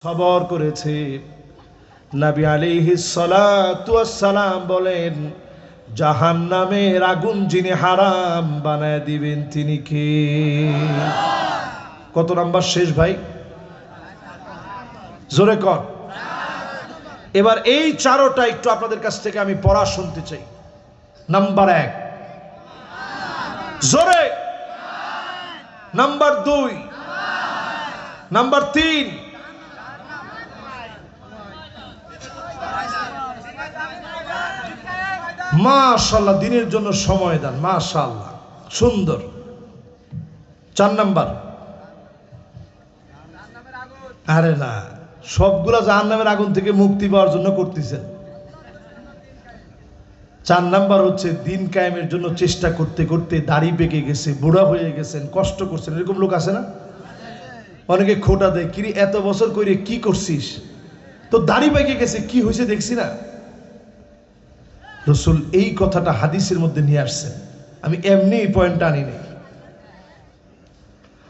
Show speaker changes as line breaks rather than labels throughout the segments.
খবর করেছে। নবী আলাইহিস সালাতু ওয়াস সালাম বলেন, জাহান্নামের আগুন যিনি হারাম বানায় দিবেন তিনি কে? কত নাম্বার শেষ ভাই? জোরে কর। এবার এই চারোটা একটু আপনাদের কাছ থেকে আমি পড়া শুনতে চাই। নাম্বার 1 জোরে, নাম্বার 2, নাম্বার 3, মাশাআল্লাহ, দিনের জন্য সময় দেন, মাশাআল্লাহ, সুন্দর। 4 নাম্বার, আরে না, সবগুলা জাহান্নামের আগুন থেকে মুক্তি পাওয়ার জন্য করতেছেন। 4 নাম্বার হচ্ছে দিন কায়েমের জন্য চেষ্টা করতে করতে দাড়ি পেকে গেছে, বুড়া হয়ে গেছেন, কষ্ট করছেন, এরকম লোক আছে না? অনেকে খোটা দেয়, কিরে এত বছর করে কি করছিস, তো দাড়ি পেকে গেছে, কি হয়েছে দেখছি না? রাসূল এই কথাটা হাদিসের মধ্যে নিয়ে আসছেন, আমি এমনি এই পয়েন্টটা আনি নাই।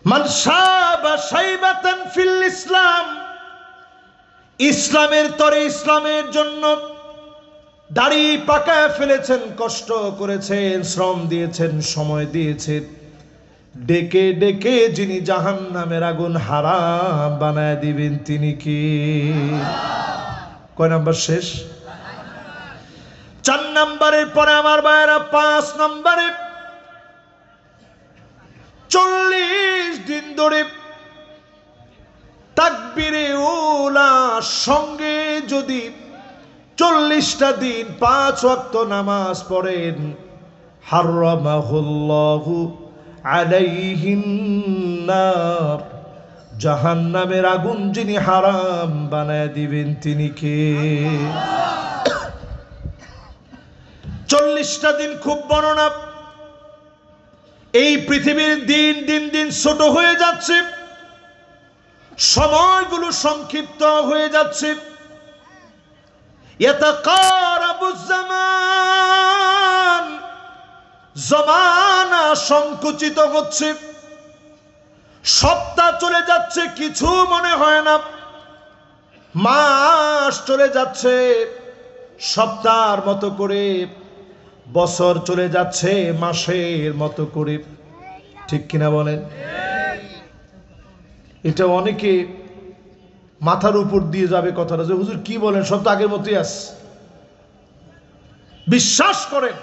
মান শাবা শাইবাতান ফিল ইসলাম, ইসলামের তরে, ইসলামের জন্য দাড়ি পাকায় ফেলেছেন, কষ্ট করেছেন, শ্রম দিয়েছেন, সময় দিয়েছেন, ডেকে ডেকে যিনি জাহান্নামের আগুন হারাম বানায় দিবেন তিনি কি? কয় নাম্বার শেষ? 4 নাম্বারের পরে আমার ভাইয়েরা 5 নাম্বারে 40 দিন ধরে তাকবীরে উলা সঙ্গে যদি 40টা দিন 5 ওয়াক্ত নামাজ পড়েন, হারামাহুল্লাহু আলাইহিন নার, জাহান্নামের আগুন যিনি হারাম বানায় দিবেন তিনি কে? 40টা দিন খুব বড় না। এই পৃথিবীর দিন দিন দিন ছোট হয়ে যাচ্ছে, সময়গুলো সংক্ষিপ্ত হয়ে যাচ্ছে। ইয়াতাকারাবুজ জামান, জমানা সংকুচিত হচ্ছে, সপ্তাহ চলে যাচ্ছে কিছু মনে হয় না, মাস চলে যাচ্ছে সপ্তাহের মতো করে, বছর চলে যাচ্ছে মাসের মতো করে, ঠিক কিনা বলেন? এটা অনেকে মাথার উপর দিয়ে যাবে কথাটা, যে হুজুর কি বলেন, সব তো আগের মতোই আছে। বিশ্বাস করেন,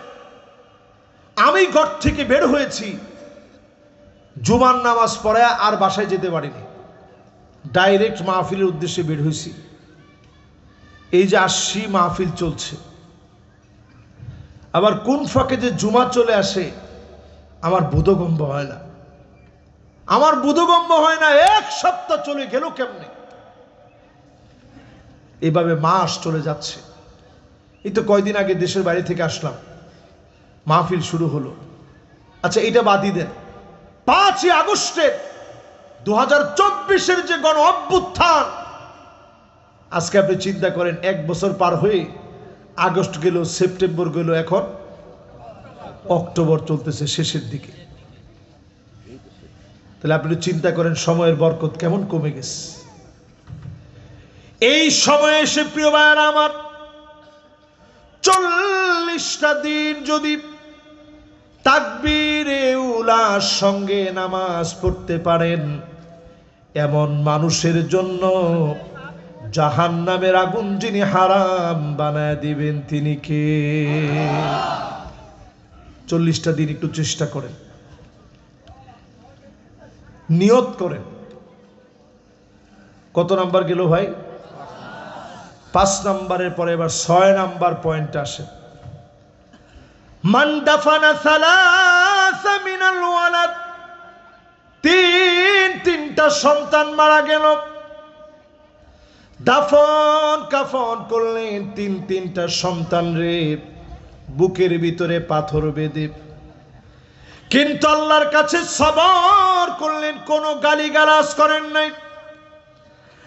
আমি ঘর থেকে বের হয়েছি, জুমার নামাজ পড়ে আর বাসায় যেতে পারিনি, ডাইরেক্ট মাহফিলের উদ্দেশ্যে বের হয়েছি। এই যে আসছি, মাহফিল চলছে, আবার কোন ফাঁকে যে জুমা চলে আসে আমার বোধগম্য হয় না, আমার বোধগম্য হয় না। 1 সপ্তাহ চলে গেল কেমনে? এভাবে মাস চলে যাচ্ছে। এই তো কয়দিন আগে দেশের বাইরে থেকে আসলাম, মাহফিল শুরু হলো। আচ্ছা এটা বাদই দেন, 5ই আগস্টের 2024-এর যে গণ অভ্যুত্থান, আজকে আপনি চিন্তা করেন, 1 বছর পার হয়ে আগস্ট গেল, সেপ্টেম্বর গেল, এখন অক্টোবর চলতেছে শেষের দিকে। তাহলে আপনি চিন্তা করেন সময়ের বরকত কেমন কমে গেছে। এই সময়ে এসে প্রিয় ভাইয়েরা আমার, 40টা দিন যদি তাকবীরে উলার সঙ্গে নামাজ পড়তে পারেন, এমন মানুষের জন্য জাহান্নামের আগুন যিনি হারাম বানায় দিবেন তিনি কে? 40টা দিন একটু চেষ্টা করেন, নিয়ত করেন। কত নাম্বার গেল ভাই? 5 নাম্বারের পরে এবার 6 নাম্বার পয়েন্ট আসে। মান দাফানা সালাসা মিনাল ওয়ালাদ, 3টা সন্তান মারা গেল, দাফন কাফন করলেন 3টা সন্তান রে, বুকের ভিতরে পাথর বেঁধে, কিন্তু আল্লাহর কাছে সবর করলেন, কোনো গালিগালাজ করেন নাই।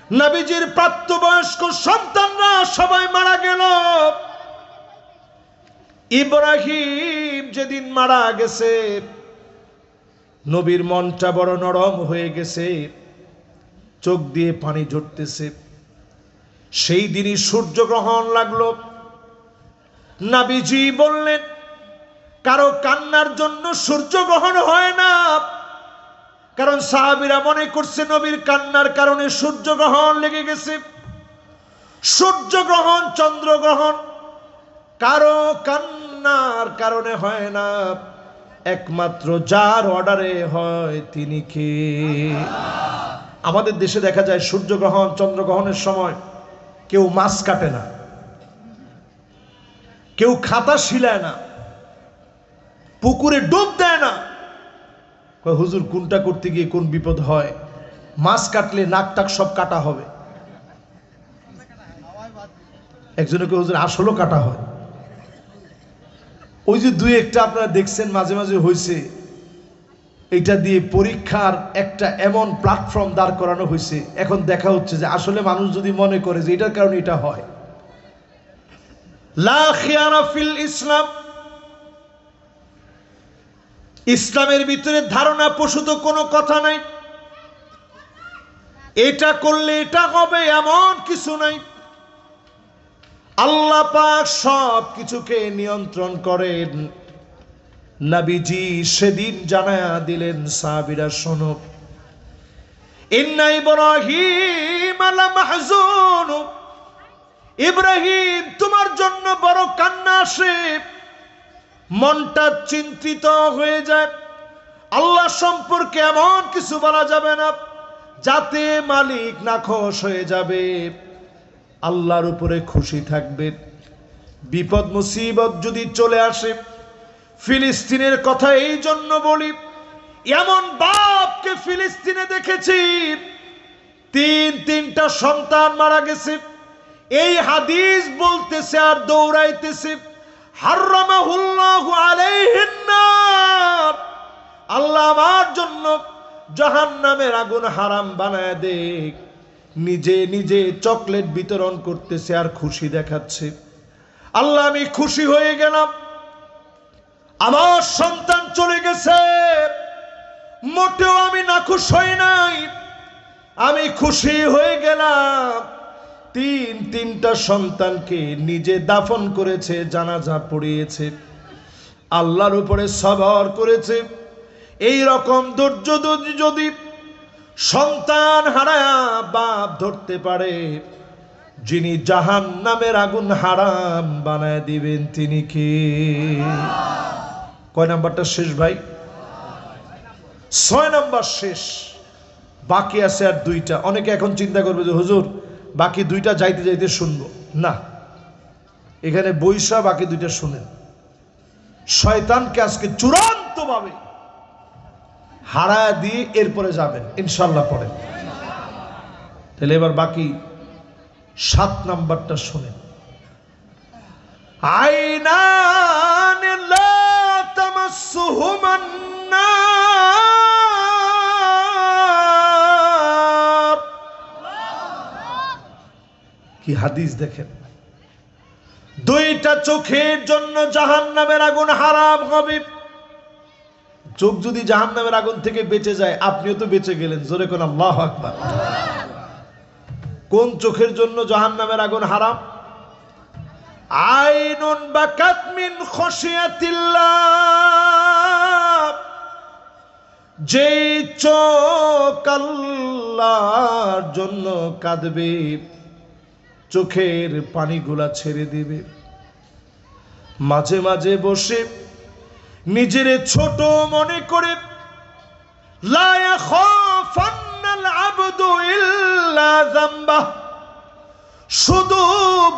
নবীজির প্রাপ্তবয়স্ক সন্তানরা সবাই মারা গেল। ইব্রাহিম যেদিন মারা গেছে, নবীর মনটা বড় নরম হয়ে গেছে, চোখ দিয়ে পানি ঝরতেছে। সেই দিনই সূর্যগ্রহণ লাগলো। নবীজি বললেন, কারো কান্নার জন্য সূর্যগ্রহণ হয় না, কারণ সাহাবীরা মনে করছে নবীর কান্নার কারণে সূর্যগ্রহণ লেগে গেছে। সূর্যগ্রহণ, চন্দ্রগ্রহণ কারো কান্নার কারণে হয় না, একমাত্র যার অর্ডারে হয় তিনি কে? আমাদের দেশে দেখা যায় সূর্যগ্রহণ, চন্দ্রগ্রহণের সময় কেউ মাছ কাটে না, কেউ খাতা শিলায় না, পুকুরে ডুব দেয় না। হুজুর কোনটা করতে গিয়ে কোন বিপদ হয়, মাছ কাটলে নাক টাক সব কাটা হবে। একজনকে হুজুর আসলেও কাটা হয়। ওই যে দুই একটা আপনারা দেখছেন মাঝে মাঝে হয়েছে, এটা দিয়ে পরীক্ষার একটা এমন প্ল্যাটফর্ম দাঁড় করানো হয়েছে। এখন দেখা হচ্ছে যে আসলে মানুষ যদি মনে করে যে এটার কারণে এটা হয়। লা খিয়ারা ফিল ইসলাম, ইসলামের ভিতরে ধারণা প্রসূত কোনো কথা নাই, এটা করলে এটা হবে এমন কিছু নাই। আল্লাহ পাক সব কিছুকে নিয়ন্ত্রণ করেন। নবীজি সেদিন জানায়া দিলেন, সাহাবীরা শোনো, ইন্না ইব্রাহিম লামাহজুন, ইব্রাহিম তোমার জন্য বড় কান্না আসে, মনটা চিন্তিত হয়ে যায়। আল্লাহ সম্পর্কে এমন কিছু বলা যাবে না যাতে মালিক নাখোশ হয়ে যাবে, আল্লাহর উপরে খুশি থাকবে। বিপদ মুসিবত যদি চলে আসে, ফিলিস্তিনের কথা এই জন্য বলি, এমন বাপকে ফিলিস্তিনে দেখেছি, তিনটা সন্তান মারা গেছে। এই হাদিস বলতেছে আর দৌড়াইতেছে, হারামাহুল্লাহু আলাইহিন নার, আল্লাহ আমার জন্য জাহান্নামের আগুন হারাম বানায় দেখ। নিজে নিজে চকলেট বিতরণ করতেছে আর খুশি দেখাচ্ছে। আল্লাহ আমি খুশি হয়ে গেলাম, আমার সন্তান চলে গেছে, মোটেও আমি নাখুশ হই নাই, আমি খুশি হয়ে গেলাম। তিনটা সন্তানকে নিজে দাফন করেছে, জানাজা পড়িয়েছে, আল্লাহর উপরে সবর করেছে। এই রকম ধৈর্য যদি সন্তান হারায়া বাপ ধরতে পারে, যিনি জাহান্নামের আগুন হারাম বানায় দিবেন তিনি কে? কয় নাম্বারটা শেষ ভাই? 6 নাম্বার শেষ। বাকি আছে আর 2টা। অনেকে এখন চিন্তা করবে যে হুজুর বাকি 2টা যাইতে যাইতে শুনবো না, এখানে বৈশা বাকি 2টা শুনেন। শয়তানকে আজকে চূড়ান্ত ভাবে হারায় দিয়ে এরপরে যাবেন ইনশাল্লাহ পড়েন। তাহলে এবার বাকি 7 নাম্বারটা শুনেন। আইনান লা তামাসসুহুমান নার, কি হাদিস দেখেন, 2টা চোখের জন্য জাহান্নামের আগুন হারাম হবে। চোখ যদি জাহান্নামের আগুন থেকে বেঁচে যায়, আপনিও তো বেঁচে গেলেন। জোরে কোন আল্লাহু আকবার। কোন চোখের জন্য জাহান্নামের আগুন হারাম? আইনুন বাকাত মিন খশিয়াতিল্লাহ, যেই চোখ আল্লাহর জন্য কাঁদবে, চোখের পানিগুলা ছেড়ে দিবে। মাঝে মাঝে বসে নিজের ছোট মনে করে, লা ইয়াখাফান্নাল আবদু ইল্লা যামবাহ, শুধু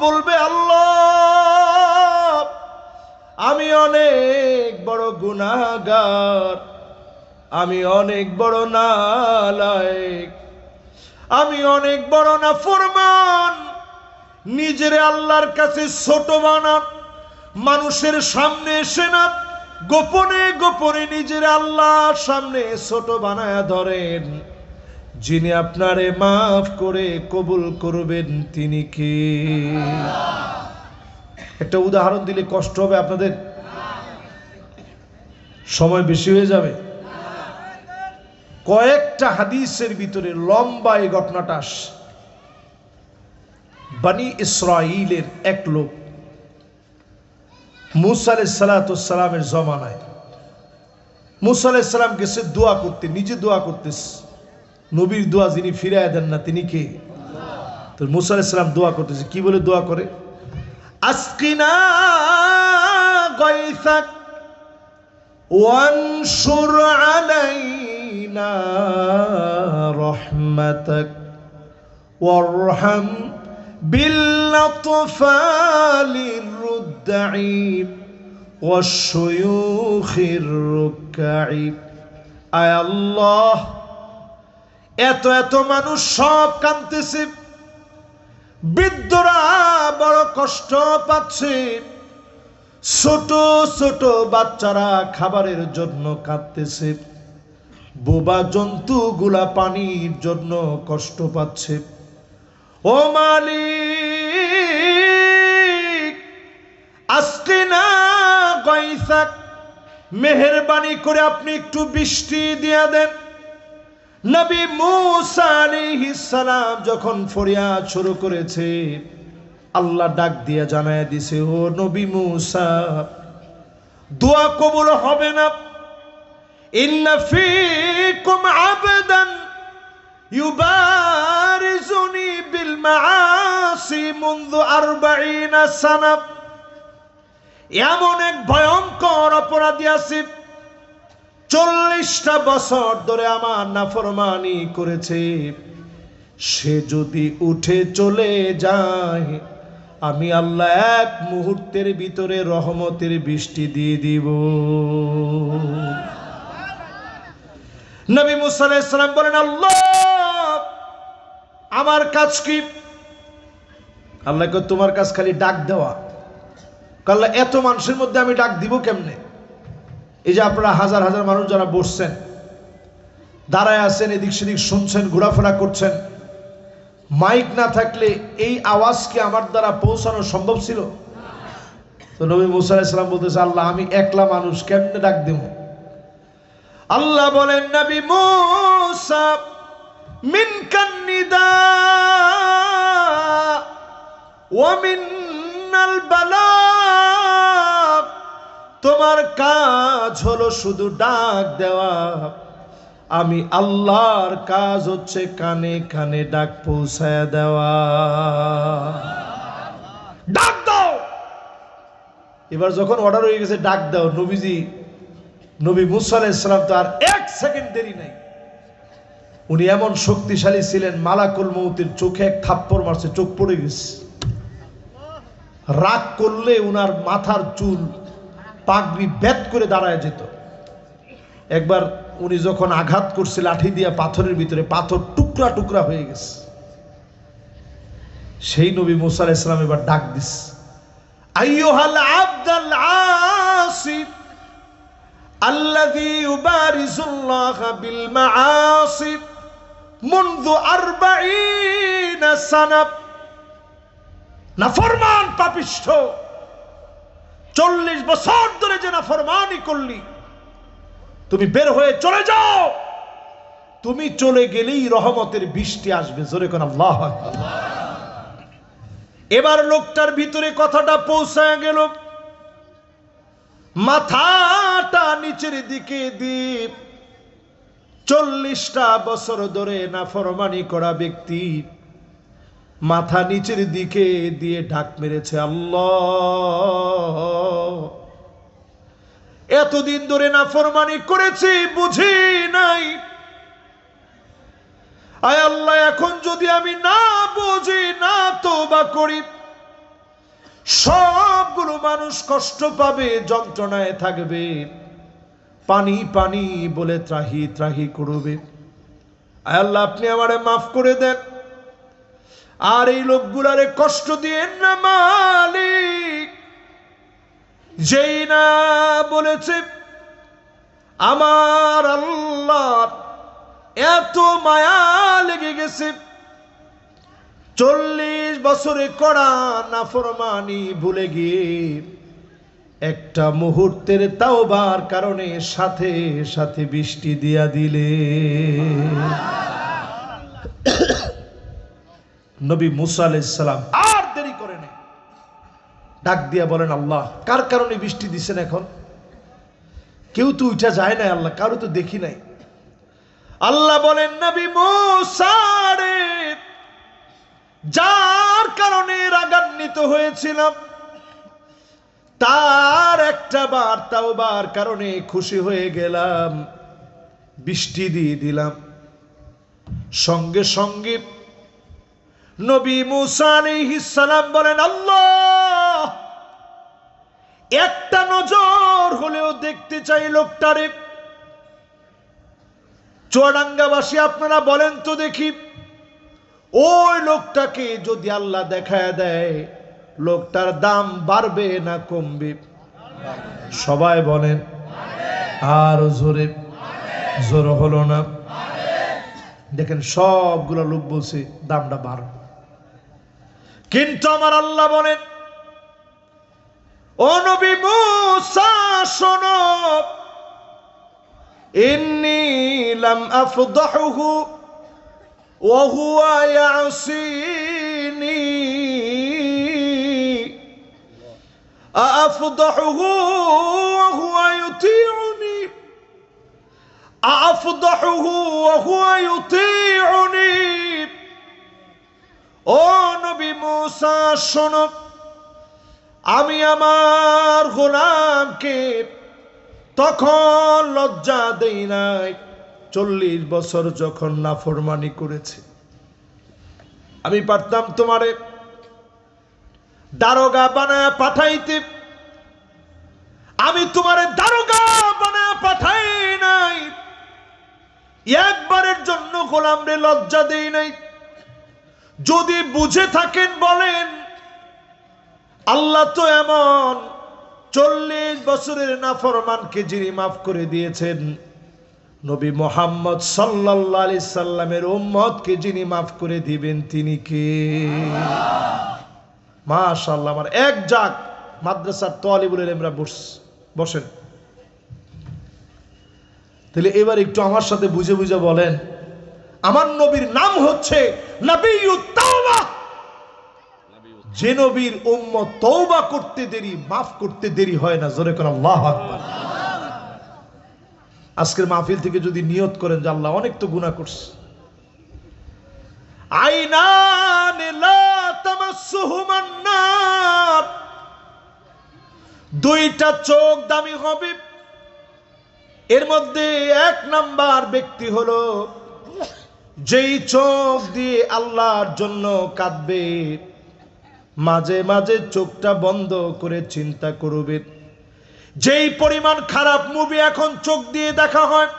বলবে আল্লাহ আমি অনেক বড় গুনাহগার, আমি অনেক বড় নালায়েক, আমি অনেক বড় নাফরমান। নিজের আল্লাহর কাছে ছোট বানান, মানুষের সামনে এসে না, গোপনে গোপনে নিজের আল্লাহর সামনে ছোট বানায়া ধরেন। যিনি আপনারে মাফ করে কবুল করবেন তিনি কে? একটা উদাহরণ দিলে কষ্ট হবে আপনাদের, সময় বেশি হয়ে যাবে। কয়েকটা হাদিসের ভিতরে লম্বা এই ঘটনাটা আসে। বনি ইসরাইলের এক লোক মুসা আলাইহিস সালামের জমানায় মুসা আলাইহিস সালাম গেছে দোয়া করতে, নিজে দোয়া করতেছে। নবীর দোয়া যিনি ফিরায় দেন না তিনি কে? তো মুসা আলাইহিস সালাম দোয়া করতেছে। কি বলে দোয়া করে? আসকিনা গায়সাক ওয়ানশুর আলাইনা রাহমাতাক ওয়ারহাম বিল-আতফালির রুদ্দাঈ ওয়াশ-শুয়ুখির রুকআই। আয় আল্লাহ, এত এত মানুষ সব কাঁদতেছে, বৃদ্ধরা বড় কষ্ট পাচ্ছে, ছোট ছোট বাচ্চারা খাবারের জন্য কাঁদতেছে, বোবা জন্তুগুলা পানির জন্য কষ্ট পাচ্ছে। ও মালিক, আসকিনা গায়সাক, মেহেরবানি করে আপনি একটু বৃষ্টি দিয়া দেন। নবী মুসা আলাইহিস সালাম যখন ফরিয়াদ শুরু করেছে, আল্লাহ ডাক দিয়া জানায় দিছে, ও নবী মুসা, দোয়া কবুল হবে না। ইন্না ফীকুম আবদান ইউবারিজুনি বিল মাআসি মুনযু 40 সানা। এমন এক ভয়ঙ্কর অপরাধী আছে, 40টা বছর ধরে আমার নাফরমানি করেছে। সে যদি উঠে চলে যায়, আমি আল্লাহ এক মুহূর্তের ভিতরে রহমতের বৃষ্টি দিয়ে দিব। নবী মুসা আলাইহিস সালাম বলেন, আল্লাহ আমার কাজ কি? আল্লাহ কয়, তোমার কাজ খালি ডাক দেওয়া। আল্লাহ, এত মানুষের মধ্যে আমি ডাক দিব কেমনে? এই যে আপনারা হাজার হাজার মানুষ যারা বসছেন, দাঁড়ায় আছেন, এদিক সেদিক শুনছেন, ঘোরাফেরা করছেন, মাইক না থাকলে এই আওয়াজ কি আমার দ্বারা পৌঁছানো সম্ভব ছিল? তো নবী মুসা আলাইহিস সালাম বলতেছে, আল্লাহ আমি একলা মানুষ, কেমনে ডাক দেব? আল্লাহ বলেন, নবী মুসা, মিনকান নিদা ওয়া মিনাল বালাগ, তোমার কাজ হলো শুধু ডাক দেওয়া, আমি আল্লাহর কাজ হচ্ছে কানে কানে ডাক পৌঁছায় দেওয়া। ডাক দাও। এবার যখন অর্ডার হয়ে গেছে ডাক দাও, নবী মুসা আলাইহিস সালাম তো আর 1 সেকেন্ড দেরি নাই। উনি এমন শক্তিশালী ছিলেন, মালাকুল মউতের চোখে এক থাপ্পড় মারছে, চোখ পড়ে গেছে। রাগ করলে উনার মাথার চুল পাগড়ি বেত করে দাঁড়ায় যেত। একবার উনি যখন আঘাত করছে লাঠি দিয়া পাথরের ভিতরে, পাথর টুকরা টুকরা হয়ে গেছে। সেই নবী মুসা আলাইহিস সালাম এবার ডাক দিস, আইয়ুহাল আবদাল আসি আল্লাযী ইউবারিজুল্লাহ বিল মাআসি মুনযু 40 সানা। নাফরমান পাপিষ্ঠ, 40 বছর ধরে যে নাফরমানি করলি, তুমি বের হয়ে চলে যাও। তুমি চলে গেলেই রহমতের বৃষ্টি আসবে। জোরে কোন আল্লাহু আকবার। এবার লোকটার ভিতরে কথাটা পৌঁছায় গেল, মাথাটা নিচের দিকে দিয়ে 40টা বছর ধরে নাফরমানি করা ব্যক্তি মাথা নিচের দিকে দিয়ে ঢাক মেরেছে, আল্লাহ এতদিন ধরে নাফরমানি করেছি, বুঝি নাই। আয় আল্লাহ, এখন যদি আমি না বুঝি, না তওবা করি, সবগুলো মানুষ কষ্ট পাবে, যন্ত্রণায় থাকবে, পানি পানি বলে ত্রাহি ত্রাহি করবে। আয় আল্লাহ, আপনি আমারে মাফ করে দেন, আর এই লোকগুলারে কষ্ট দিয়েন না মালিক। যেই না বলেছে, আমার আল্লাহ এত মায়া লেগে গেছে, 40 বছরে করা নাফরমানি ভুলে গিয়ে একটা মুহূর্তের তাওবার কারণে সাথে সাথে বৃষ্টি দিয়া দিলে। নবী মুসা আলাইহিস সালাম করে নাই। ডাক দিয়া বলেন, আল্লাহ কার কারণে বৃষ্টি দিচ্ছেন? এখন কেউ তো উঠা যায় না আল্লাহ, কারো তো দেখি নাই। আল্লাহ বলেন, নবী মূসা রে, যার কারণে রাগান্বিত হয়েছিলাম তার একটা বার তাওবার কারণে খুশি হয়ে গেলাম, বৃষ্টি দিয়ে দিলাম। সঙ্গে সঙ্গে নবী মূসা আলাইহিস সালাম বলেন, আল্লাহ একটা নজর হলেও দেখতে চাই লোকটারে। চুয়াডাঙ্গাবাসী আপনারা বলেন তো দেখি, ওই লোকটাকে যদি আল্লাহ দেখায় দেয়, লোকটার দাম বাড়বে না কমবে? সবাই বলেন আর জোরে। জোর হলো না। দেখেন সবগুলো লোক বলছে দামটা বাড়বে, কিন্তু আমার আল্লাহ বলেন, ও নবী মূসা শোনো, ইন্নী লাম আফদাহুহু ওয়া হুয়া ইয়াসিনি আফদাহুহু ওয়া হুয়া ইউতিউনি আফদাহুহু ওয়া হুয়া ইউতিউনি। ও নবী মূসা শোনো, আমি আমার গোলামকে তখন লজ্জা দেই নাই 40 বছর যখন নাফরমানি করেছে। আমি পারতাম তোমারে দারোগা বানায় পাঠাইতে, আমি তোমারে দারোগা বানায় পাঠাই নাই, একবারের জন্য গোলামরে লজ্জা দেই নাই। যদি বুঝে থাকেন বলেন, আল্লাহ তো এমন 40 বছরের নাফরমানকে যিনি মাফ করে দিয়েছেন, নবী মুহাম্মদ সাল্লাল্লাহু আলাইহি সাল্লামের উম্মতকে যিনি মাফ করে দিবেন তিনি কে? মাশাআল্লাহ। আমার এক যাক মাদ্রাসার তালিবুল ইলমরা বসেন। তাহলে এবার একটু আমার সাথে বুঝে বুঝে বলেন, আমার নবীর নাম হচ্ছে নবিয়্যুত তাওবা। যে নবীর উম্মত তওবা করতে দেরি, মাফ করতে দেরি হয় না। জোরে কোন আল্লাহু আকবার। আজকের মাহফিল থেকে যদি নিয়ত করেন যে আল্লাহ অনেক তো গুনাহ করছি, আইনান লা তামাসসুহুমান নার, দুইটা চোখ দামি হবে। এর মধ্যে 1 নাম্বার ব্যক্তি হলো যেই চোখ দিয়ে আল্লাহর জন্য কাঁদবে, মাঝে মাঝে চোখটা বন্ধ করে চিন্তা করবে। যেই পরিমাণ খারাপ মুভি এখন চোখ দিয়ে দেখা হয়,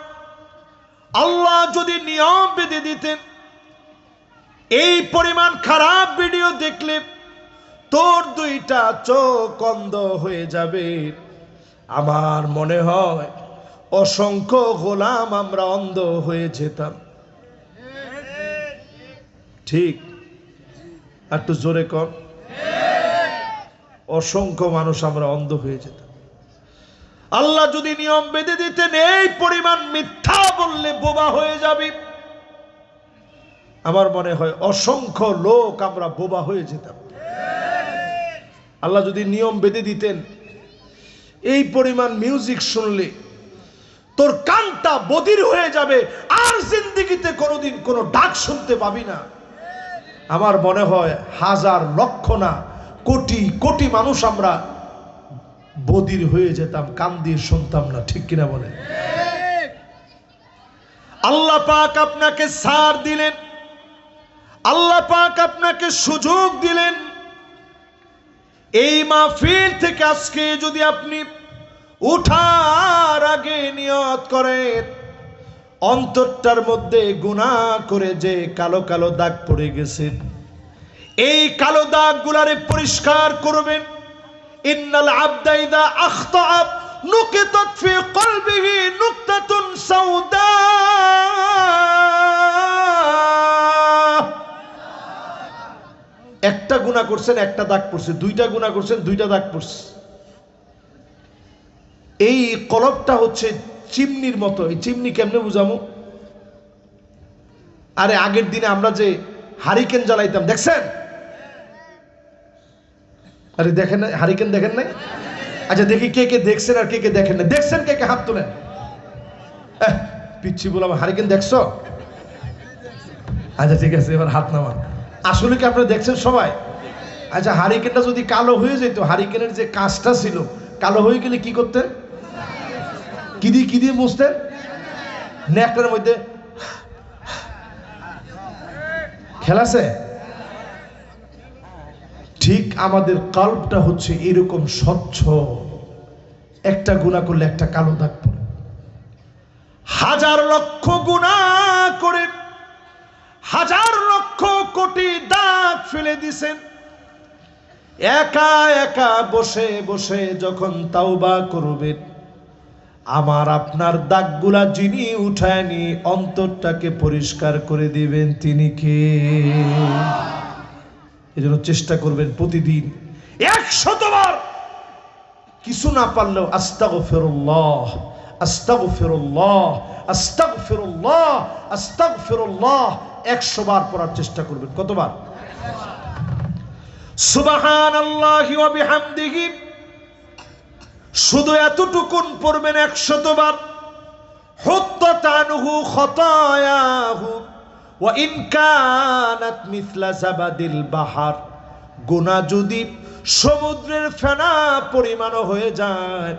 আল্লাহ যদি নিয়ম বেঁধে দিতেন, এই পরিমাণ খারাপ ভিডিও দেখলে তোর 2টা চোখ অন্ধ হয়ে যাবে। আমার মনে হয় অসংখ্য গোলাম আমরা অন্ধ হয়ে যেতাম। ঠিক? একটু জোরে কর। অসংখ্য মানুষ আমরা অন্ধ হয়ে যেতাম। আল্লাহ যদি নিয়ম বেঁধে দিতেন এই পরিমাণ মিথ্যা বললে বোবা হয়ে যাবে, আমার মনে হয় অসংখ্য লোক আমরা বোবা হয়ে যেতাম। আল্লাহ যদি নিয়ম বেঁধে দিতেন এই পরিমাণ মিউজিক শুনলে তোর কানটা বধির হয়ে যাবে, আর জিন্দেগিতে কোনোদিন কোনো ডাক শুনতে পাবি না, আমার মনে হয় হাজার লক্ষ না কোটি কোটি মানুষ আমরা বধির হয়ে যেতাম, কান দিয়ে শুনতাম না। ঠিক কিনা বলেন? আল্লাহ পাক আপনাকে ছাড় দিলেন, আল্লাহ পাক আপনাকে সুযোগ দিলেন। এই মাহফিল থেকে আজকে যদি আপনি উঠার আগে নিয়ত করেন, অন্তরটার মধ্যে গুনাহ করে যে কালো কালো দাগ পড়ে গেছে, এই কালো দাগগুলারে পরিষ্কার করবেন। ইন্নাল আবদা ইযা আখতা নুকিতাত ফি কলবিহি নুকতাতুন সাউদা। একটা গুনাহ করছেন, একটা দাগ পড়ছে, 2টা গুনাহ করছেন, 2টা দাগ পড়ছে। এই কলবটা হচ্ছে চিমনির মতো। এই চিমনি কেমনে বুঝামু? আরে আগের দিনে আমরা যে হারিকেন জ্বালাইতাম দেখছেন, আরে দেখেন না, হারিকেন দেখেন নাই? আচ্ছা দেখি কে কে দেখছেন আর কে কে দেখেন না। দেখছেন কে কে হাত তোলেন। পিচ্ছি বললাম, হারিকেন দেখছো? আচ্ছা ঠিক আছে, এবার হাত নামান। আসলে কি আপনারা দেখছেন সবাই? আচ্ছা হারিকেনটা যদি কালো হয়ে যেত, হারিকেনের যে কাজটা ছিল কালো হয়ে গেলে কি করতেন? কি দিয়ে মুছতেন? নেকটার মধ্যে খেলাছে। ঠিক আমাদের কল্পটা হচ্ছে এরকম স্বচ্ছ, একটা গুনাহ করলে একটা কালো দাগ পড়ে। হাজার লক্ষ গুনাহ করে হাজার লক্ষ কোটি দাগ ফেলে দিছেন, একা একা বসে বসে যখন তাওবা করবেন, আমার আপনার দাগগুলা যিনি উঠায় নি অন্তরটাকে পরিষ্কার করে দিবেন তিনি কে? এজন্য চেষ্টা করবেন প্রতিদিন 100 বার, কিছু না পারলেও আস্তাগফিরুল্লাহ আস্তাগফিরুল্লাহ আস্তাগফিরুল্লাহ আস্তাগফিরুল্লাহ 100 বার পড়ার চেষ্টা করবেন। কতবার? সুবহানাল্লাহি ওয়া বিহামদিহি, শুধু এতটুকুন পড়বেন 100 বার। হুত্তাত আনহু খতায়াহু ওয়া ইন কানাত মিছলা জাবাদিল বাহার, গুনাহ যদি সমুদ্রের ফেনা পরিমাণ হয়ে যায়,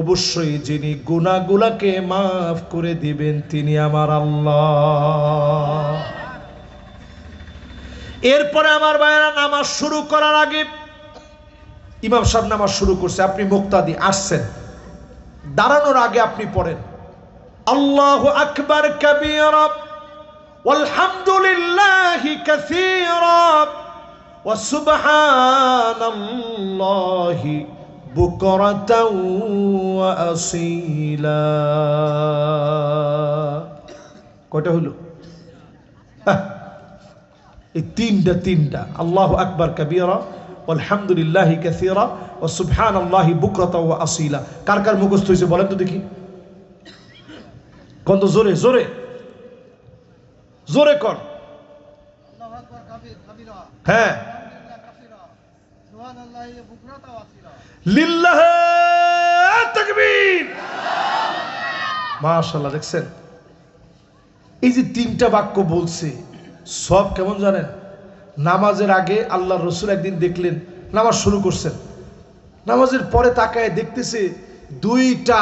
অবশ্যই যিনি গুনাহগুলোকে মাফ করে দিবেন তিনি আমার আল্লাহ। এরপরে আমার ভাইয়েরা, নামাজ শুরু করার আগে ইমাম সাহেব নামাজ শুরু করছে, আপনি মুক্তাদি আসছেন, দাঁড়ানোর আগে আপনি পড়েন আল্লাহু আকবার কাবীরা ওয়ালহামদুলিল্লাহি কাসীরা ওয়া সুবহানাল্লাহি বুকরাতাও ওয়া আসীলা। কয়টা হলো? এই তিনটা আল্লাহু আকবার কাবীরা আলহামদুলিল্লাহি কাসীরা ওয়া সুবহানাল্লাহি বুকরাতা ওয়া আসীলা। কার কার মুখস্থ হয়েছে বলেন তো দেখি। কোন তো জোরে জোরে জোরে কর।
আল্লাহু আকবার কাবীরা,
হ্যাঁ,
আলহামদুলিল্লাহ কাসীরা, সুবহানাল্লাহি বুকরাতা ওয়া আসীলা,
লিল্লাহি তাকবীর। মাশাআল্লাহ। দেখছেন এই যে তিনটা বাক্য বলছে, সব কেমন জানেন? নামাজের আগে আল্লাহর রাসূল একদিন দেখলেন, নামাজ শুরু করছেন, নামাজের পরে তাকায় দেখতেছে দুইটা,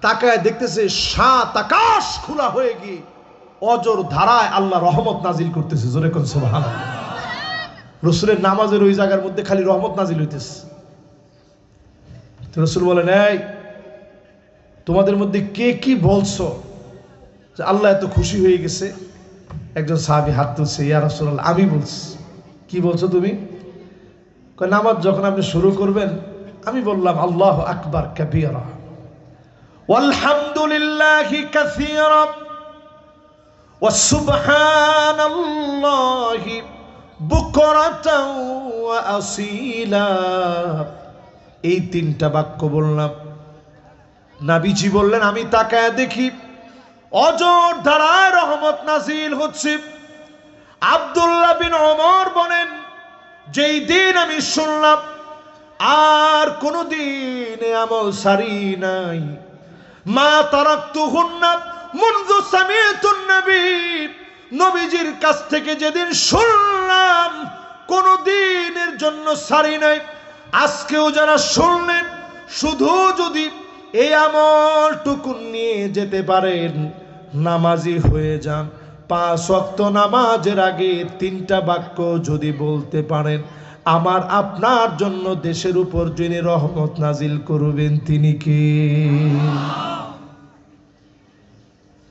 তাকায় দেখতেছে 7 আকাশ খোলা হয়ে গিয়ে অজর ধারায় আল্লাহ রহমত নাজিল করতেছে। জোরে কোন সুবহানাল্লাহ। রাসূলের নামাজের ওই জায়গার মধ্যে খালি রহমত নাজিল হইতেছে। রাসূল বলেন, এই তোমাদের মধ্যে কে কি বলছো যে আল্লাহ এত খুশি হয়ে গেছে? একজন সাহাবী হাত তুলছে, ইয়া রাসূলুল্লাহ আমি বলছি। কি বলছো তুমি? কয় নামাজ যখন আপনি শুরু করবেন আমি বললাম আল্লাহু আকবার কাবীরা ওয়ালহামদুলিল্লাহি কাসীরা ওয়া সুবহানাল্লাহি বুকরাতা ওয়া আসীলা। এই তিনটা বাক্য বললাম। নবীজি বললেন, আমি তাকায় দেখি অজর ধারায় রহমত নাজিল হচ্ছে। আব্দুল্লাহ বিন ওমর বলেন, যেই দিন আমি শুনলাম আর কোনদিন আমল সারি নাই, মা তারাকতুহুন্না মুনযু সামিতুন নবী, নবীজির কাছ থেকে যেদিন শুনলাম কোনদিনের জন্য সারি নাই। আজকেও যারা শুনলেন, শুধু যদি এই আমলটুকু নিয়ে যেতে পারেন, নামাজি হয়ে যান। 5 ওয়াক্ত নামাজের আগে 3টা বাক্য যদি বলতে পারেন, আমার আপনার জন্য দেশের উপর যিনি রহমত নাজিল করবেন তিনি কে?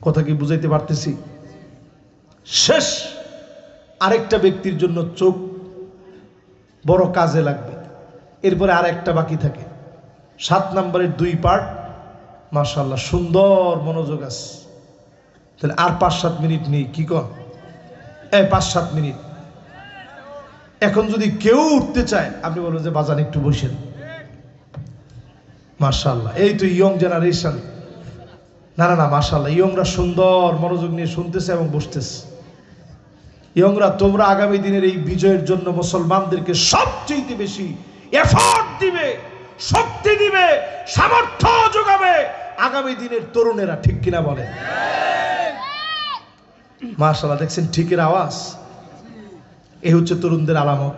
কথা কি বুঝাইতে পারতেছি? শেষ আরেকটা ব্যক্তির জন্য চোখ বড় কাজে লাগবে, এরপরে আরেকটা বাকি থাকে। 7 নম্বরের 2 পার্ট মাশাআল্লাহ সুন্দর মনোযোগ আছে। তাহলে আর 5-7 মিনিট নেই, কি কর? 5-7 মিনিট। এখন যদি কেউ উঠতে চায় আপনি বলবেন যে বাজান একটু বসেন। মাশাআল্লাহ, এই তো ইয়ং জেনারেশন। না মাশাআল্লাহ, ইয়ংরা সুন্দর মনোযোগ নিয়ে শুনতেছে এবং বসতেছে। ইয়ংরা, তোমরা আগামী দিনের এই বিজয়ের জন্য মুসলমানদেরকে সবচেয়ে বেশি এফোর্ট দিবে, শক্তি দিবে, সামর্থ্য যোগাবে আগামী দিনের তরুণেরা, ঠিক কিনা বলেন? মাশাআল্লাহ, দেখছেন ঠিকের আওয়াজ? এই হচ্ছে তরুণদের আলামত।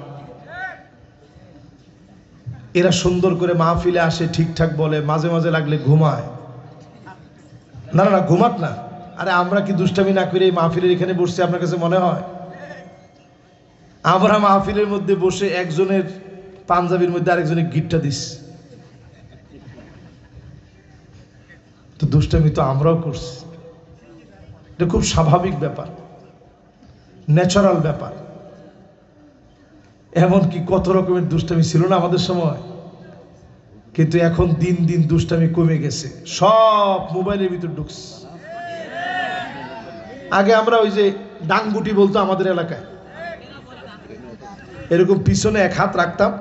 এরা সুন্দর করে মাহফিলে আসে, ঠিকঠাক বলে, মাঝে মাঝে লাগলে ঘুমায়। না না না, ঘুমাক না। আরে আমরা কি দুষ্টামি না করে এই মাহফিলের এখানে বসছি আপনার কাছে মনে হয়? আমরা মাহফিলের মধ্যে বসে একজনের পাঞ্জাবির মধ্যে আরেকজনের গিটটা দিস, তো দুষ্টামি তো আমরাও করছি। এটা খুব স্বাভাবিক ব্যাপার, ন্যাচারাল ব্যাপার। এমনকি কত রকমের দুষ্টামি ছিল না আমাদের সময়, কিন্তু এখন দিন দিন দুষ্টামি কমে গেছে, সব মোবাইলের ভিতর ঢুকছে। আগে আমরা ওই যে ডাংগুটি বলতো আমাদের এলাকায়, এরকম পিছনে এক হাত রাখতাম,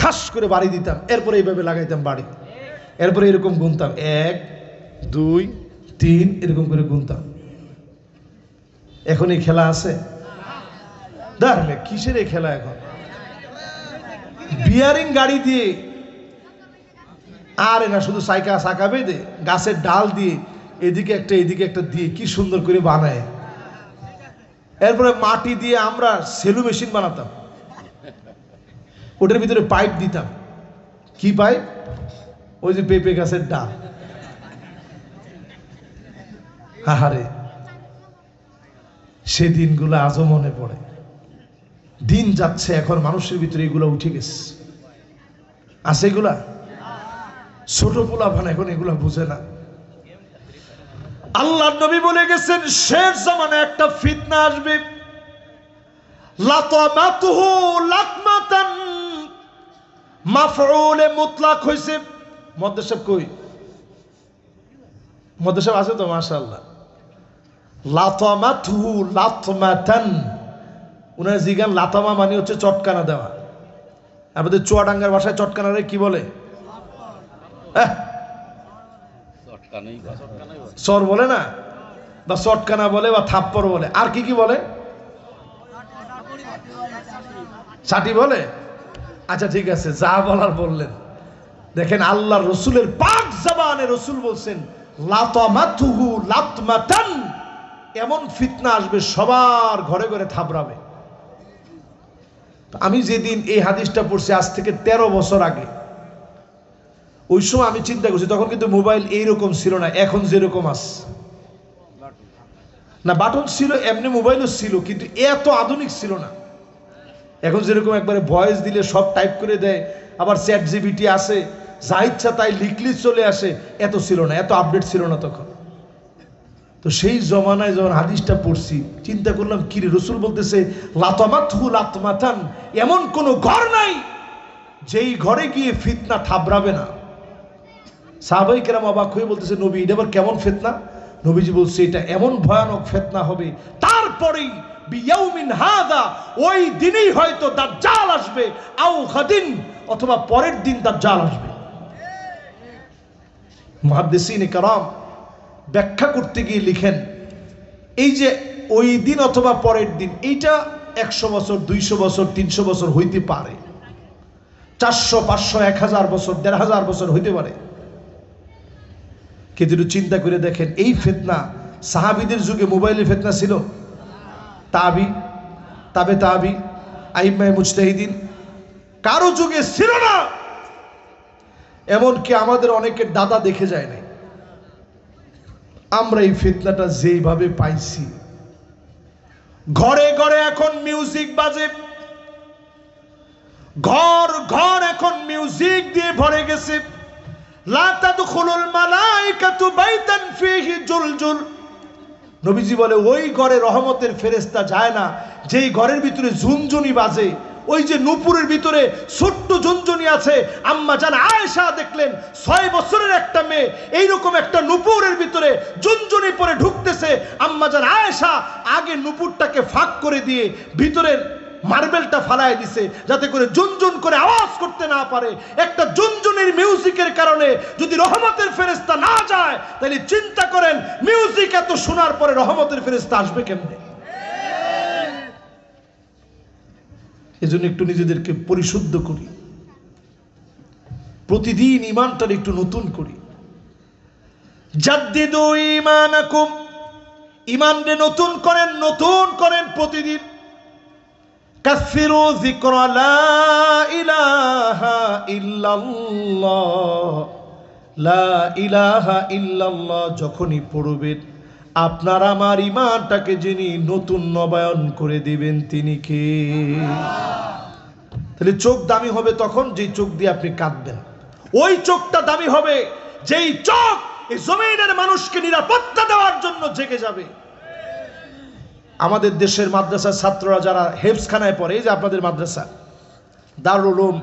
ঠাস করে বাড়ি দিতাম, এরপরে এইভাবে লাগাইতাম বাড়ি, এরপরে এরকম গুনতাম, 1 2 3 এরকম করে গুনতাম। এখন এই খেলা আছে? দাঁড়ালে কিসের এই খেলা? এখন বিয়ারিং গাড়ি দিয়ে, আরে না, শুধু চাকা বেঁধে গাছের ডাল দিয়ে এদিকে একটা এদিকে একটা দিয়ে কি সুন্দর করে বানায়। এরপরে মাটি দিয়ে আমরা সেলু মেশিন বানাতাম, ওটার ভিতরে পাইপ দিতাম। কি পাইপ? ওই যে পেঁপে গাছের ডাল। আহারে, সে দিনগুলো আজও মনে পড়ে। দিন যাচ্ছে, এখন মানুষের ভিতরে এগুলো উঠে গেছে। আছে এগুলা? ছোট পোলাপান এখন এগুলা বুঝে না। আল্লাহর নবী বলে গেছেন, শেষ জামানায় একটা ফিতনা আসবে, লাতামাতুহু লাতমাতান, মাফউলে মুতলাক হইছে। মদ্দেশব কই? মদ্দেশব আছে তো? মাশাআল্লাহ। লাতামাতুহু লাতমাতান, উনার জিগান লাতামা মানে হচ্ছে চটকানা দেওয়া। আমাদের চুয়াডাঙ্গার ভাষায় চটকানারে কি বলে? চর বলে না, বা চটকানা বলে, বা থাপ্পড় বলে, আর কি কি বলে? ছাটি বলে। আচ্ছা ঠিক আছে, যা বলার বললেন। দেখেন আল্লাহর রসুলের পাক জবানে রসুল বলছেন, লাতামাতুহু লাতমাতান, এমন ফিতনা আসবে সবার ঘরে ঘরে থাবড়াবে। আমি যেদিন এই হাদিসটা পড়ছি, আজ থেকে 13 বছর আগে, ওই সময় আমি চিন্তা করছি, তখন কিন্তু মোবাইল এইরকম ছিল না, এখন যেরকম আছে। না, বাটন ছিল, এমনি মোবাইলও ছিল, কিন্তু এত আধুনিক ছিল না। এখন যেরকম একবারে ভয়েস দিলে সব টাইপ করে দেয়, আবার চ্যাট জিপিটি আছে, যা ইচ্ছা তাই লিখলি চলে আসে, এত ছিল না, এত আপডেট ছিল না তখন। তো সেই জমানায় যখন হাদিসটা পড়ছি, চিন্তা করলাম, কি রে, রসুল বলতেছে লাতামাতহু লাতমাতান, এমন কোন ঘর নাই যেই ঘরে গিয়ে ফিতনা থাবড়াবে না। সাহাবায়ে কেরাম অবাক হয়ে বলতেছে, নবী এটা আবার কেমন ফিতনা? নবীজি বলছে, এটা এমন ভয়ানক ফিতনা হবে, তারপরেই বিয়াউমিন হাদা, ওই দিনই হয়তো দাজ্জাল আসবে, আও গাদিন, অথবা পরের দিন দাজ্জাল আসবে। মুহাদ্দিসিনে কেরাম ব্যাখ্যা করতে গিয়ে লিখেন, এই যে ওই দিন অথবা পরের দিন, এইটা 100 বছর, 200 বছর, 300 বছর হইতে পারে, 400, 500, 1000 বছর, 1500 বছর হইতে পারে। কিন্তু চিন্তা করে দেখেন, এই ফিতনা সাহাবীদের যুগে মোবাইলের ফিতনা ছিল? তাবি, তাবে তাবি, আইম্মায়ে মুজতাহিদিন, কারো যুগে ছিল না। এমনকি আমাদের অনেকের দাদা দেখে যায় নাই। আমরা এই ফিতনাটা যেইভাবে পাইছি, ঘরে ঘরে এখন মিউজিক বাজে, ঘর ঘর এখন মিউজিক দিয়ে ভরে গেছে। লা তাদখুলুল মালাইকাতু বাইতান ফীহি জুলজুল, নবীজি বলে ওই ঘরে রহমতের ফেরেশতা যায় না যেই ঘরের ভিতরে ঝুনঝুনি বাজে। ওই যে নূপুরের ভিতরে ছোট্ট ঝুনঝুনি আছে, আম্মা জান আয়েশা দেখলেন 6 বছরের একটা মেয়ে এইরকম একটা নূপুরের ভিতরে ঝুনঝুনি পরে ঢুকতেছে। আম্মা জান আয়েশা আগে নূপুরটাকে ফাঁক করে দিয়ে ভিতরের মার্বেলটা ফালাই দিছে, যাতে করে ঝুনঝুন করে আওয়াজ করতে না পারে। একটা ঝুনঝুনির মিউজিকের কারণে যদি রহমতের ফেরেশতা না যায়, তাহলে চিন্তা করেন মিউজিক এত শোনার পরে রহমতের ফেরেশতা আসবে কেমনে? এজন্য একটু নিজেদেরকে পরিশুদ্ধ করি, প্রতিদিন ইমানটা একটু নতুন করি। জাদ্দিদু ঈমানাকুম, ইমানকে নতুন করেন প্রতিদিন। কাসসিরু যিকরা লা ইলাহা ইল্লাল্লাহ, লা ইলাহা ইল্লাল্লাহ যখনই পড়বেন আপনার আমার ইমানটাকে যিনি নতুন নবায়ন করে দিবেন তিনি কে? তাহলে চোখ দামি হবে তখন যেই চোখ দিয়ে আপনি কাঁদবেন। ওই চোখটা দামি হবে যেই চোখ এই জমিনের মানুষকে নিরাপত্তা দেওয়ার জন্য জেগে যাবে। আমাদের দেশের মাদ্রাসার ছাত্ররা যারা হেফজখানায় পড়ে, এই যে আপনাদের মাদ্রাসা দারুল উলুম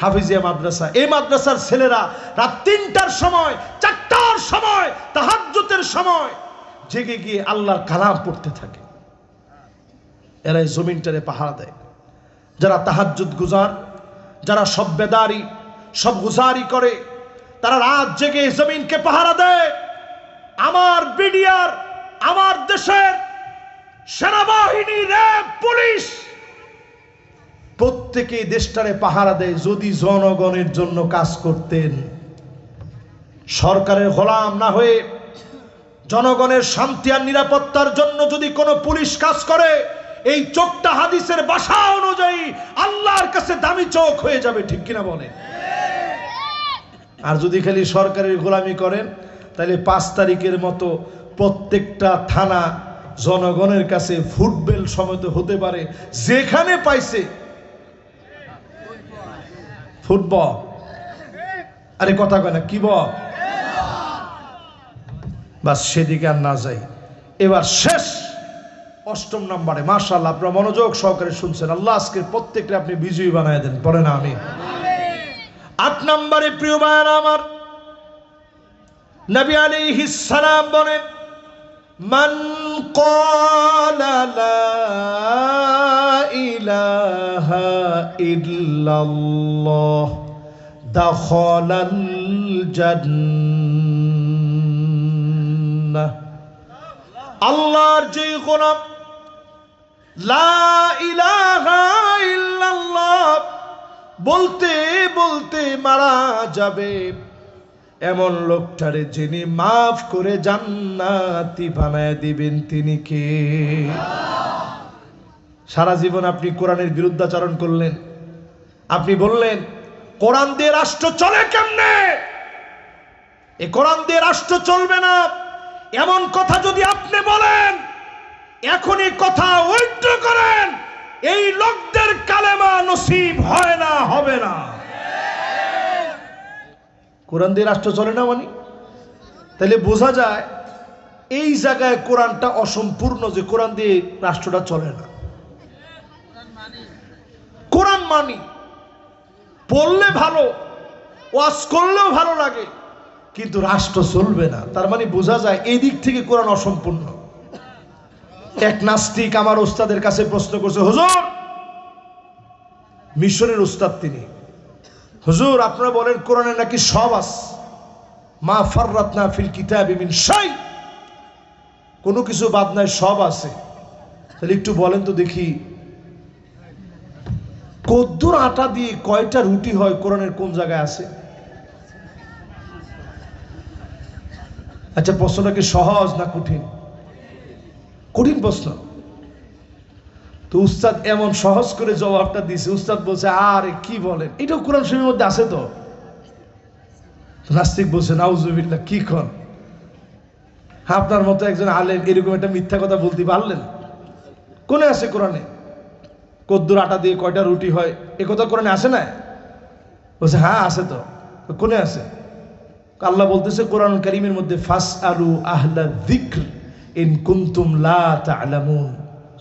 হাফিজিয়া মাদ্রাসা, এই মাদ্রাসার ছেলেরা রাত 3টার সময় 4টার সময় তাহাজ্জুদের সময় জেগে গিয়ে আল্লাহর কালাম পড়তে থাকে। এরা এই জমিনটারে পাহারা দেয়। যারা তাহাজ্জুদ গুজার, যারা সব বেদারি সব গুজারি করে, তারা রাত জেগে জমিনকে পাহারা দেয়। আমার বিডিআর, আমার দেশের সেনাবাহিনী, র্যাব, পুলিশ প্রত্যেকে দেশটারে পাহারা দেয়। যদি জনগণের জন্য কাজ করতেন, সরকারের গোলাম না হয়ে জনগণের শান্তি আর নিরাপত্তার জন্য যদি কোনো পুলিশ কাজ করে, এই চোখটা হাদিসের ভাষা অনুযায়ী আল্লাহর কাছে দামি চোখ হয়ে যাবে। ঠিক কিনা বলে? আর যদি খালি সরকারের গোলামি করেন, তাহলে 5 তারিখের মতো প্রত্যেকটা থানা জনগণের কাছে ফুটবল সমেত হতে পারে। যেখানে পাইছে ফুটবল, আরে কথা কয় না কি বল, বাস সেদিকে আর না যাই। এবার শেষ 8ম নম্বরে, মাশাআল্লাহ আপনারা মনোযোগ সহকারে শুনছেন। আল্লাহ আজকে প্রত্যেকটা আপনি বিজয়ী বানায় দেন, পড়েন আমিন। 8 নম্বরে প্রিয় ভাইরা আমার, নবী আলাইহিস সালাম বলেন, মান ক্বালা লা ইলাহা ইল্লাল্লাহ দাখালাল জান্নাহ। আল্লাহর যে গোলাম লা ইলাহা ইল্লাল্লাহ বলতে বলতে মারা যাবে, এমন লোকটারে যিনি মাফ করে জান্নাতি বানায় দিবেন তিনি কে? সারা জীবন আপনি কোরআনের বিরুদ্ধাচরণ করলেন, আপনি বললেন কোরআন দিয়ে রাষ্ট্র চলে কেমনে, এই কোরআন দিয়ে রাষ্ট্র চলবে না, এমন কথা যদি আপনি বলেন, এখনই কথা উইথড্র করেন, এই লোকদের কালেমা নসিব হয় না, হবে না। কোরআন দিয়ে রাষ্ট্র চলে না মানে, তাহলে বোঝা যায় এই জায়গায় কোরআনটা অসম্পূর্ণ, যে কোরআন দিয়ে রাষ্ট্রটা চলে না। কোরআন মানি, পড়লে ভালো, ওয়াজ করলেও ভালো লাগে, কিন্তু রাষ্ট্র চলবে না, তার মানে বোঝা যায় এই দিক থেকে কোরআন অসম্পূর্ণ। এক নাস্তিক আমার ওস্তাদের কাছে প্রশ্ন করছে, হুজুর, মিশরের ওস্তাদ তিনি, হুজুর আপনারা বলেন কোরআনে নাকি সব আছে, মা ফাররাতনা ফিল কিতাবি মিন শাই, কোনো কিছু বাদ নাই, সব আছে। তাহলে একটু বলেন তো দেখি, কদ্দুর আটা দিয়ে কয়টা রুটি হয় কোরআনের কোন জায়গায় আছে? আচ্ছা, প্রশ্নটা কি সহজ না কঠিন? কঠিন প্রশ্ন। তো উস্তাদ এমন সহজ করে জবাবটা দিছে, উস্তাদ বলছে আরে কি বলেন, এটাও কোরআন শরীফের মধ্যে আছে তো। নাস্তিক বলছে নাউজুবিল্লাহ, কি কন, আপনার মতো একজন আলেম এরকম একটা মিথ্যা কথা বলতে পারলেন? কোনে আছে কোরআনে কদ্দুর আটা দিয়ে কয়টা রুটি হয়, এ কথা কোরআনে আসে না? বলছে হ্যাঁ আছে তো। কোনে আছে? আল্লাহ বলতেছে কোরআন কারীমের মধ্যে, ফাসআলু আহলা যিকর ইন কুনতুম লা তা'লামুন,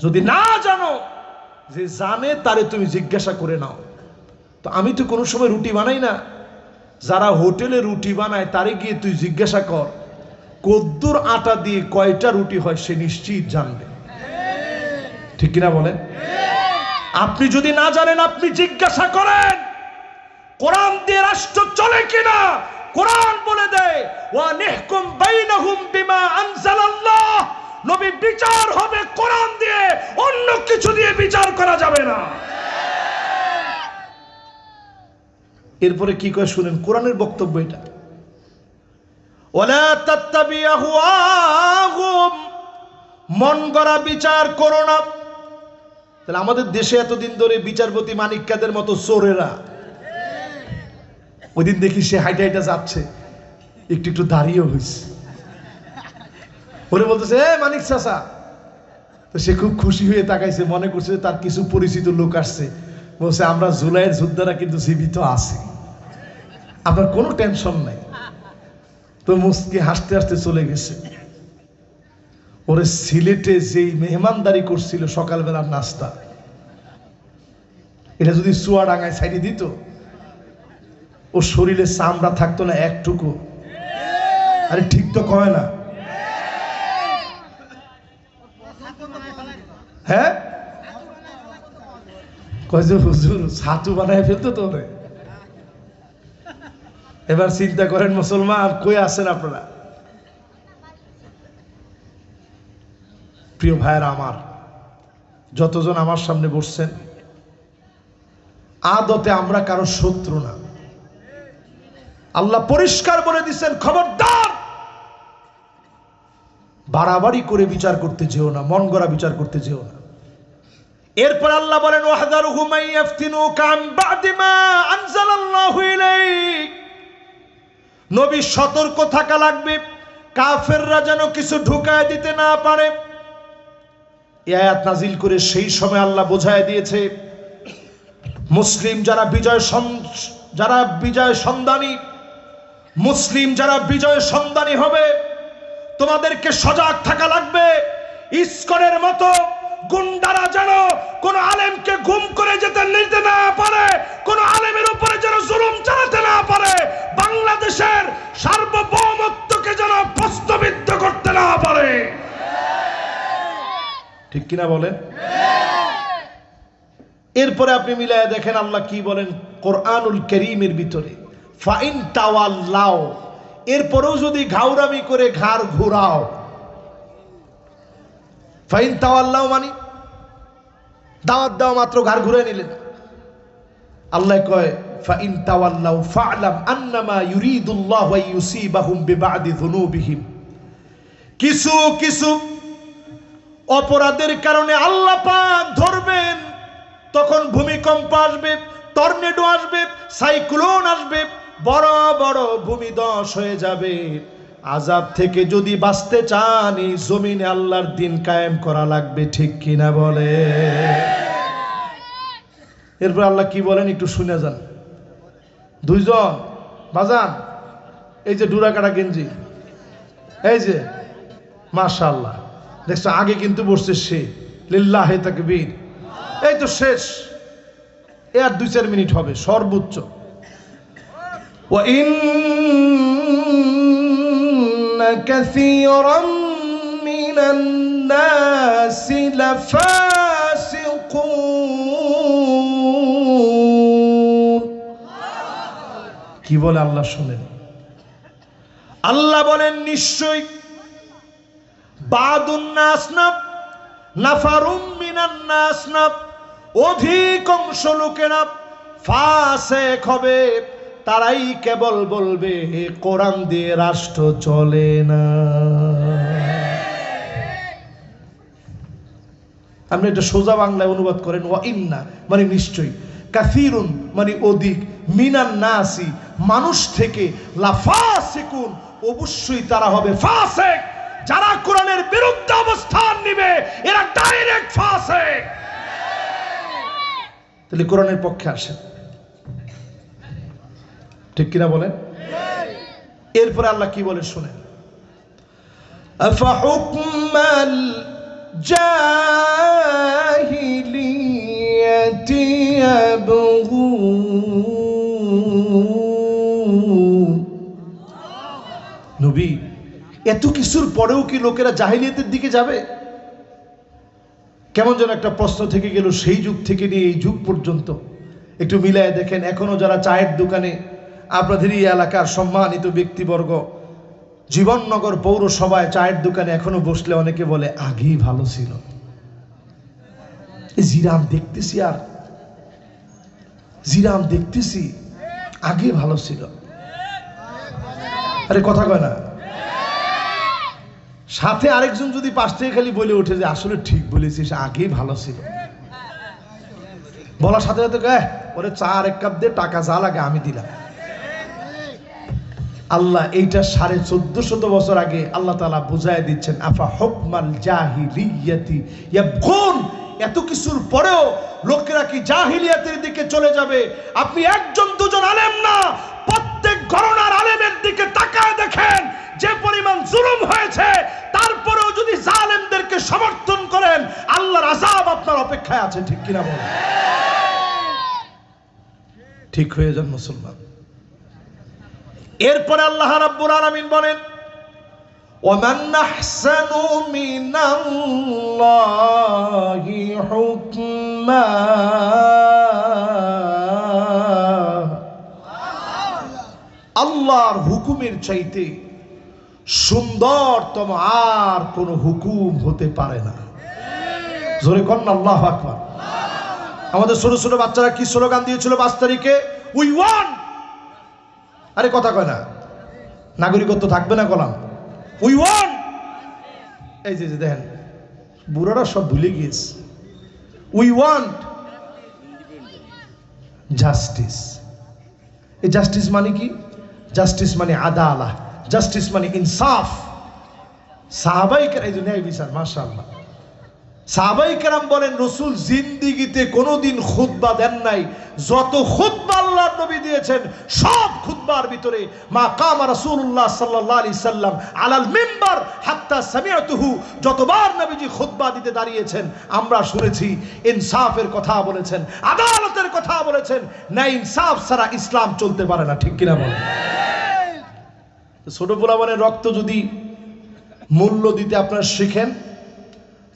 যদি না জানো, যে জানে তারে তুমি জিজ্ঞাসা করে নাও। তো আমি তো কোনো সময় রুটি বানাই না, যারা হোটেলে রুটি বানায় তারে গিয়ে তুই জিজ্ঞাসা কর কদ্দুর আটা দিয়ে কয়টা রুটি হয়, সে নিশ্চিত জানবে। ঠিক কিনা বলেন? আপনি যদি না জানেন, আপনি জিজ্ঞাসা করেন কোরআন দিয়ে রাষ্ট্র চলে কিনা। কোরআন বলে দেয় ওয়া নিহকুম বাইনাহুম বিমা আনজালাল্লাহ, নবী বিচার হবে কোরআন দিয়ে, অন্য কিছু দিয়ে বিচার করা যাবে না। এরপরে কি কয় শুনেন, কোরআনের বক্তব্য এটা, ওয়ালা তাত্তাবি আহওয়াহুম, মন গড়া বিচার করো না। তাহলে আমাদের দেশে এতদিন ধরে বিচারপতি মানিক্যাদের মতো চোরেরা, ওই দিন দেখি সে হাইটা হাইটা যাচ্ছে, একটু একটু দাঁড়িয়ে হয়েছে, ওরে বলতেছে এ মানিক চাচা। তো সে খুব খুশি হয়ে তাকাইছে, মনে করছে তার কিছু পরিচিত লোক আসছে, বলছে আমরা জুলাইয়ের যোদ্ধারা কিন্তু জীবিত আছি, আপনার কোনো টেনশন নাই। তো মুস্কি হাসতে হাসতে চলে গেছে। ওরে সিলেটে যেই মেহমানদারি করছিল সকালবেলার নাস্তা, এটা যদি চুয়াডাঙ্গায় সাইডে দিত, ওর শরীরে চামড়া থাকতো না একটুকু। আরে ঠিক তো কয় না? হ্যাঁ, কয় যে হুজুর ছাতু বানায় ফেলতো তো। এবার চিন্তা করেন মুসলমান, কই আছেন আপনারা? প্রিয় ভাইয়েরা আমার, যতজন আমার সামনে বসছেন, আদতে আমরা কারো শত্রু না। আল্লাহ পরিষ্কার বলে দিচ্ছেন, খবরদার বাড়াবাড়ি করে বিচার করতে যেও না, মন গড়া বিচার করতে যেও না। এরপর আল্লাহ বলেন, ওয়াহদারুহুম আইয়াফতিনুকা আন বা'দি মা আনজালাল্লাহু ইলাইক, নবী সতর্ক থাকা লাগবে, কাফেররা যেন কিছু ঢুকায় দিতে না পারে। এই আয়াত নাজিল করে সেই সময় আল্লাহ বোঝায় দিয়েছে, মুসলিম যারা বিজয় সন্ধানী, মুসলিম যারা বিজয় সন্ধানী হবে, তোমাদেরকে সজাগ থাকা লাগবে। ইসকনের মতো গুন্ডারা যেন কোন আলেমকে গুম করে যেতে নিতে না পারে, কোন আলেমের উপরে যেন জুলুম চালাতে না পারে, বাংলাদেশের সার্বভৌমত্বকে যেন প্রশ্নবিদ্ধ করতে না পারে। ঠিক কিনা বলেন? এরপরে আপনি মিলায় দেখেন আল্লাহ কি বলেন কোরআনুল কারীমের ভিতরে, ফাইন তাওয়াল্লাও, এরপরেও যদি ঘাউরামি করে ঘাড় ঘুরাও। ফাইন তাওয়াল্লাও মানে দাওয়াত দেওয়া মাত্র ঘাড় ঘুরে নিলেন। আল্লাহ কয় ফাইন তাওয়াল্লাও ফা'লাম আন্নামা ইউরিদুল্লাহু আন ইউসিবাহুম বিবা'দি যুনুবিহিম, কিছু কিছু অপরাধের কারণে আল্লাহ পাক ধরবেন, তখন ভূমিকম্প আসবে, টর্নেডো আসবে, সাইক্লোন আসবে, বড় বড় ভূমিধস হয়ে যাবে। আযাব থেকে যদি বাঁচতে চান, এই জমিনে আল্লাহর দ্বীন কায়েম করা লাগবে। ঠিক কিনা বলে? এরপর আল্লাহ কি বলেন একটু শুনে যান। দুইজন বাজান, এই যে ডুরা কাটা গেঞ্জি, এই যে মাশাআল্লাহ, দেখছো আগে কিন্তু বসছে সে, লিল্লাহি তাকবীর। এই তো শেষ, আর 2-4 মিনিট হবে সর্বোচ্চ। ওয়া ইন্না কাসীরাম মিনান নাসি লাফাসিকুন। কি বলে আল্লাহ শুনেন? আল্লাহ বলেন নিশ্চয়ই বাদুন নাস না নাফারুম মিনান নাস না, অধিকাংশ লোকেরা ফাসিক হবে, তারাই কেবল বলবে কোরআন দিয়ে রাষ্ট্র চলে না। আপনি এটা সোজা বাংলায় অনুবাদ করেন, ওয়া ইন্না মানে নিশ্চয়ই, কাসীরুন মানে অধিক, মিনান নাসি মানুষ থেকে, লাফাসিকুন অবশ্যই তারা হবে ফাসিক। যারা কোরআনের বিরুদ্ধে অবস্থান নিবে এরা ডাইরেক্ট ফাসিক। তাহলে কোরআনের পক্ষে আসেন। ঠিক কিনা বলেন? এরপরে আল্লাহ কি বলে শুনেন, আফাহুকমাল জাহিলিয়াতি ইয়াবগুন। নবী, এত কিছুর পরেও কি লোকেরা জাহিলিয়াতের দিকে যাবে? কেমন যেন একটা প্রশ্ন থেকে গেল সেই যুগ থেকে নিয়ে এই যুগ পর্যন্ত। একটু মিলায় দেখেন, এখনো যারা চায়ের দোকানে, আপনাদের এই এলাকার সম্মানিত ব্যক্তিবর্গ, জীবননগর পৌরসভায় চায়ের দোকানে এখনো বসলে অনেকে বলে আগেই ভালো ছিল। জিরাম দেখতেছি, আর জিরাম দেখতেছি, আগে ভালো ছিল। আরে কথা কয় না। সাথে আরেকজন যদি পাশ থেকে খালি বলে ওঠে যে আসলে ঠিক বলেছিস, আগে ভালো ছিল, বলার সাথে সাথে ওরে চা আর এক কাপ দিয়ে টাকা যা লাগে আমি দিলাম। আল্লাহ এইটা 1450 বছর আগে আল্লাহ তাআলা বুঝায় দিচ্ছেন, আফা হুকমাল জাহিলিয়াতি ইয়াবগুন। এত কিছুর পরেও লোকেরা কি জাহিলিয়াতের দিকে চলে যাবে? আপনি একজন দুজন আলেম না, প্রত্যেক ঘরানার আলেমের দিকে তাকায় দেখেন, যে পরিমাণ জুলুম হয়েছে, তারপরেও যদি জালেমদেরকে সমর্থন করেন, আল্লাহর আযাব আপনার অপেক্ষায় আছে। ঠিক কিনা বলেন? ঠিক হয়ে যান মুসলমান। এরপরে আল্লাহ রাব্বুল আলামিন বলেন, ওয়ামান আহসানু মিনাল্লাহি হুকমা। আল্লাহর হুকুমের চাইতে সুন্দরতম আর কোন হুকুম হতে পারে না। জোরে কোন আল্লাহু আকবার। আমাদের ছোট ছোট বাচ্চারা কি স্লোগান দিয়েছিল 5 তারিখে? We want. আরে কথা কয় না, নাগরিকত্ব থাকবে না কলাম, উই ওয়ান্ট। এই যে দেখেন বুড়ারা সব ভুলে গিয়েছে। We want justice. এই জাস্টিস মানে কি? জাস্টিস মানে আদালত, জাস্টিস মানে ইনসাফ। সাহাবায়ে কেরাম, এই যে ন্যায় বিচার, মাশাআল্লাহ। সাহাবায়ে কেরাম বলেন, রাসূল জিন্দেগিতে কোনোদিন খুতবা দেন নাই। যত খুতবা আল্লাহর নবী দিয়েছেন, সব খুতবার ভিতরে মা কামা রাসূলুল্লাহ সাল্লাল্লাহু আলাইহি সাল্লাম আলাল মিম্বার হাত্তা সামিআতুহু, যতবার নবীজি খুতবা দিতে দাঁড়িয়েছেন আমরা শুনেছি ইনসাফের কথা বলেছেন, আদালতের কথা বলেছেন। না ইনসাফ ছাড়া ইসলাম চলতে পারে না। ঠিক কিনা বলেন? ছোট পোলাপানের রক্ত যদি মূল্য দিতে আপনারা শিখেন,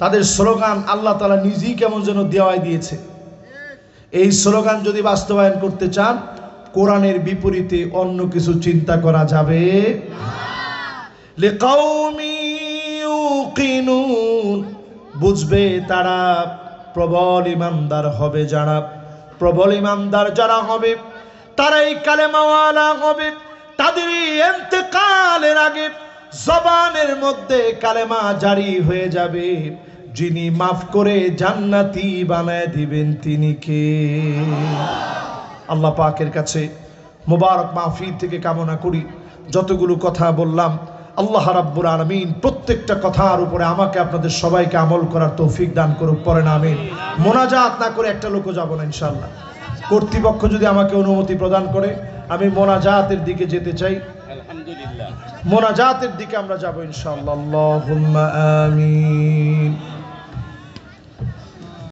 তাদের স্লোগান আল্লাহ তাআলা নিজেই কেমন যেন দেওয়াই দিয়েছে। এই স্লোগান যদি বাস্তবায়ন করতে চান, কোরআনের বিপরীতে অন্য কিছু চিন্তা করা যাবে না। লিকাউমি ইউকিনুন, বুঝবে তারা, প্রবল ইমানদার হবে যারা, প্রবল ইমানদার যারা হবে তারাই কালেমাওয়ালা হবে। তাদের ইন্তেকালের আগে জবানের মধ্যে কালেমা জারি হয়ে যাবে। যিনি মাফ করে জান্নাতি বানায় দিবেন তিনি কে? আল্লাহ পাকের কাছে মোবারক মাহফিল থেকে কামনা করি, যতগুলো কথা বললাম আল্লাহ রাব্বুল আলামিন প্রত্যেকটা কথার উপরে আমাকে আপনাদের সবাইকে আমল করার তৌফিক দান করুক। পড়েন আমিন। মোনাজাত না করে একটা লোকও যাব না ইনশাআল্লাহ। কর্তৃপক্ষ যদি আমাকে অনুমতি প্রদান করে আমি মোনাজাতের দিকে যেতে চাই। আলহামদুলিল্লাহ, মোনাজাতের দিকে আমরা যাব ইনশাআল্লাহ। আল্লাহুম্মা আমিন।